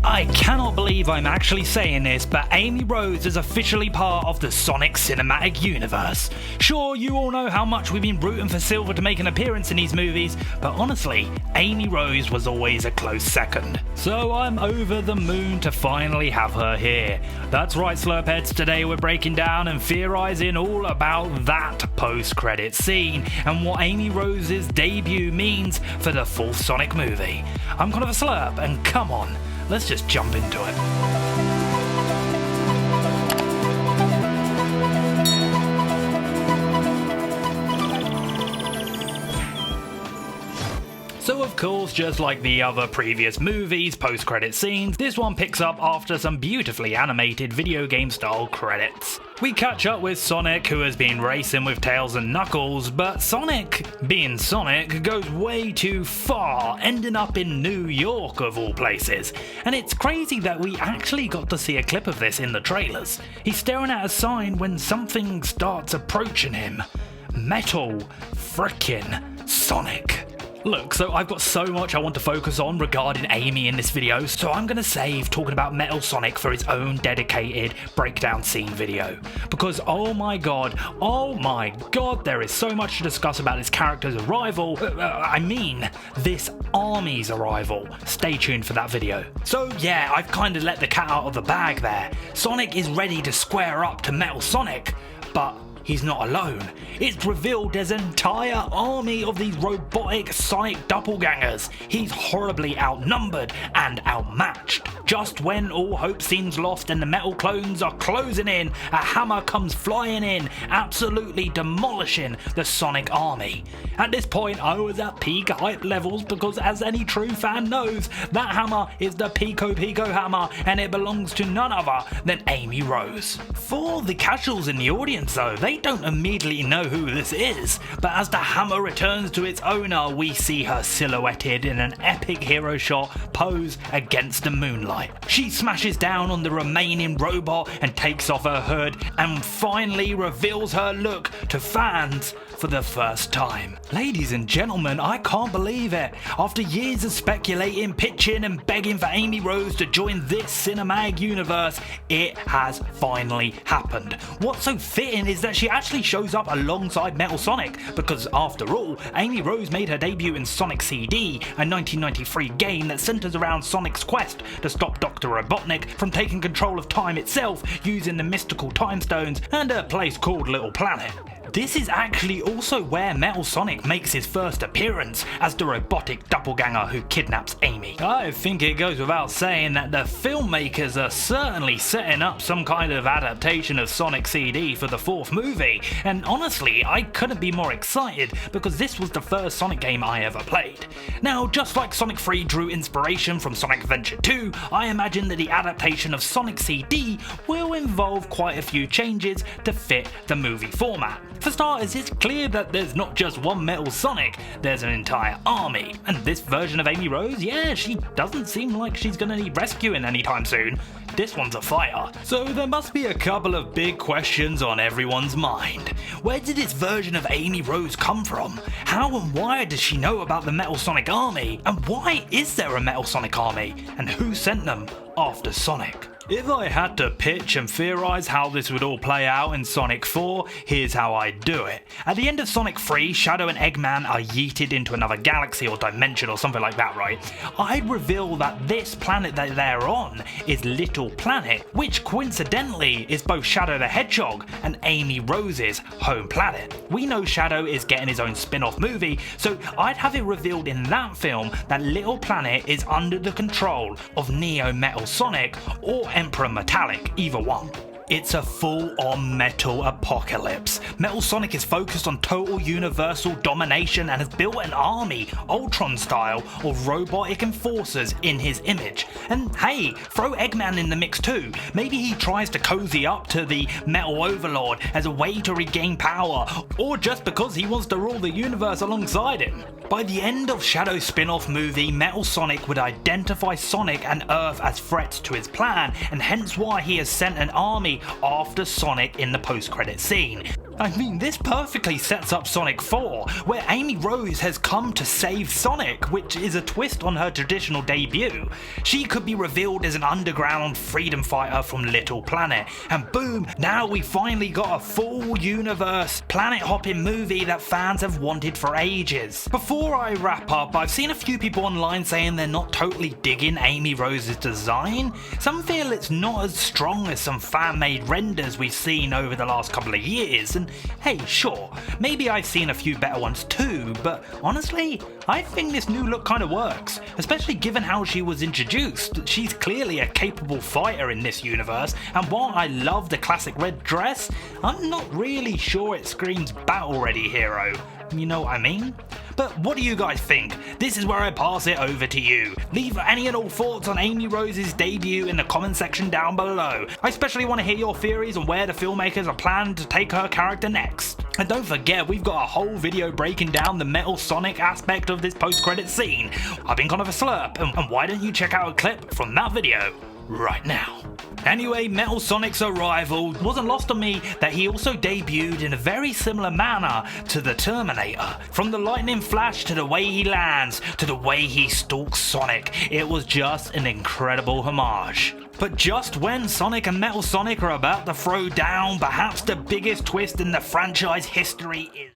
I cannot believe I'm actually saying this, but Amy Rose is officially part of the Sonic cinematic universe. Sure, you all know how much we've been rooting for Silver to make an appearance in these movies, but honestly, Amy Rose was always a close second. So I'm over the moon to finally have her here. That's right, SLUURP heads, today we're breaking down and theorising all about that post-credit scene and what Amy Rose's debut means for the fourth Sonic movie. I'm kind of a SLUURP, and come on, let's just jump into it. So of course, just like the other previous movies' post-credit scenes, this one picks up after some beautifully animated video game style credits. We catch up with Sonic, who has been racing with Tails and Knuckles, but Sonic, being Sonic, goes way too far, ending up in New York of all places. And it's crazy that we actually got to see a clip of this in the trailers. He's staring at a sign when something starts approaching him. Metal frickin' Sonic. Look, so I've got so much I want to focus on regarding Amy in this video, so I'm going to save talking about Metal Sonic for its own dedicated breakdown scene video. Because oh my god, there is so much to discuss about this character's arrival, this army's arrival. Stay tuned for that video. So yeah, I've kind of let the cat out of the bag there. Sonic is ready to square up to Metal Sonic, but he's not alone. It's revealed there's an entire army of these robotic Sonic doppelgangers. He's horribly outnumbered and outmatched. Just when all hope seems lost and the metal clones are closing in, a hammer comes flying in, absolutely demolishing the Sonic army. At this point, I was at peak hype levels because, as any true fan knows, that hammer is the Piko Piko Hammer and it belongs to none other than Amy Rose. For the casuals in the audience though, they don't immediately know who this is, but as the hammer returns to its owner, we see her silhouetted in an epic hero shot pose against the moonlight. She smashes down on the remaining robot and takes off her hood and finally reveals her look to fans for the first time. Ladies and gentlemen, I can't believe it. After years of speculating, pitching and begging for Amy Rose to join this cinematic universe, it has finally happened. What's so fitting is that she actually shows up alongside Metal Sonic, because after all, Amy Rose made her debut in Sonic CD, a 1993 game that centers around Sonic's quest to stop Dr. Robotnik from taking control of time itself using the mystical time stones and a place called Little Planet. This is actually also where Metal Sonic makes his first appearance as the robotic doppelganger who kidnaps Amy. I think it goes without saying that the filmmakers are certainly setting up some kind of adaptation of Sonic CD for the fourth movie, and honestly, I couldn't be more excited because this was the first Sonic game I ever played. Now, just like Sonic 3 drew inspiration from Sonic Adventure 2, I imagine that the adaptation of Sonic CD will involve quite a few changes to fit the movie format. For starters, it's clear that there's not just one Metal Sonic, there's an entire army. And this version of Amy Rose, yeah, she doesn't seem like she's gonna need rescuing anytime soon. This one's a fighter. So there must be a couple of big questions on everyone's mind. Where did this version of Amy Rose come from? How and why does she know about the Metal Sonic army? And why is there a Metal Sonic army? And who sent them after Sonic? If I had to pitch and theorise how this would all play out in Sonic 4, here's how I'd do it. At the end of Sonic 3, Shadow and Eggman are yeeted into another galaxy or dimension or something like that, right? I'd reveal that this planet that they're on is Little Planet, which coincidentally is both Shadow the Hedgehog and Amy Rose's home planet. We know Shadow is getting his own spin-off movie, so I'd have it revealed in that film that Little Planet is under the control of Neo Metal Sonic or Emperor Metallic, either one. It's a full-on metal apocalypse. Metal Sonic is focused on total universal domination and has built an army, Ultron style, of robotic enforcers in his image. And hey, throw Eggman in the mix too. Maybe he tries to cozy up to the Metal Overlord as a way to regain power, or just because he wants to rule the universe alongside him. By the end of Shadow's spin-off movie, Metal Sonic would identify Sonic and Earth as threats to his plan, and hence why he has sent an army after Sonic in the post-credit scene. I mean, this perfectly sets up Sonic 4, where Amy Rose has come to save Sonic, which is a twist on her traditional debut. She could be revealed as an underground freedom fighter from Little Planet, and boom, now we finally got a full universe, planet-hopping movie that fans have wanted for ages. Before I wrap up, I've seen a few people online saying they're not totally digging Amy Rose's design. Some feel it's not as strong as some fan-made renders we've seen over the last couple of years, and hey, sure, maybe I've seen a few better ones too, but honestly, I think this new look kinda works, especially given how she was introduced. She's clearly a capable fighter in this universe, and while I love the classic red dress, I'm not really sure it screams battle-ready hero. You know what I mean? But what do you guys think? This is where I pass it over to you. Leave any and all thoughts on Amy Rose's debut in the comment section down below. I especially want to hear your theories on where the filmmakers are planning to take her character next. And don't forget, we've got a whole video breaking down the Metal Sonic aspect of this post-credit scene. I've been kind of a slurp, and why don't you check out a clip from that video right now? Anyway, Metal Sonic's arrival wasn't lost on me that he also debuted in a very similar manner to the Terminator. From the lightning flash to the way he lands, to the way he stalks Sonic, it was just an incredible homage. But just when Sonic and Metal Sonic are about to throw down perhaps the biggest twist in the franchise history is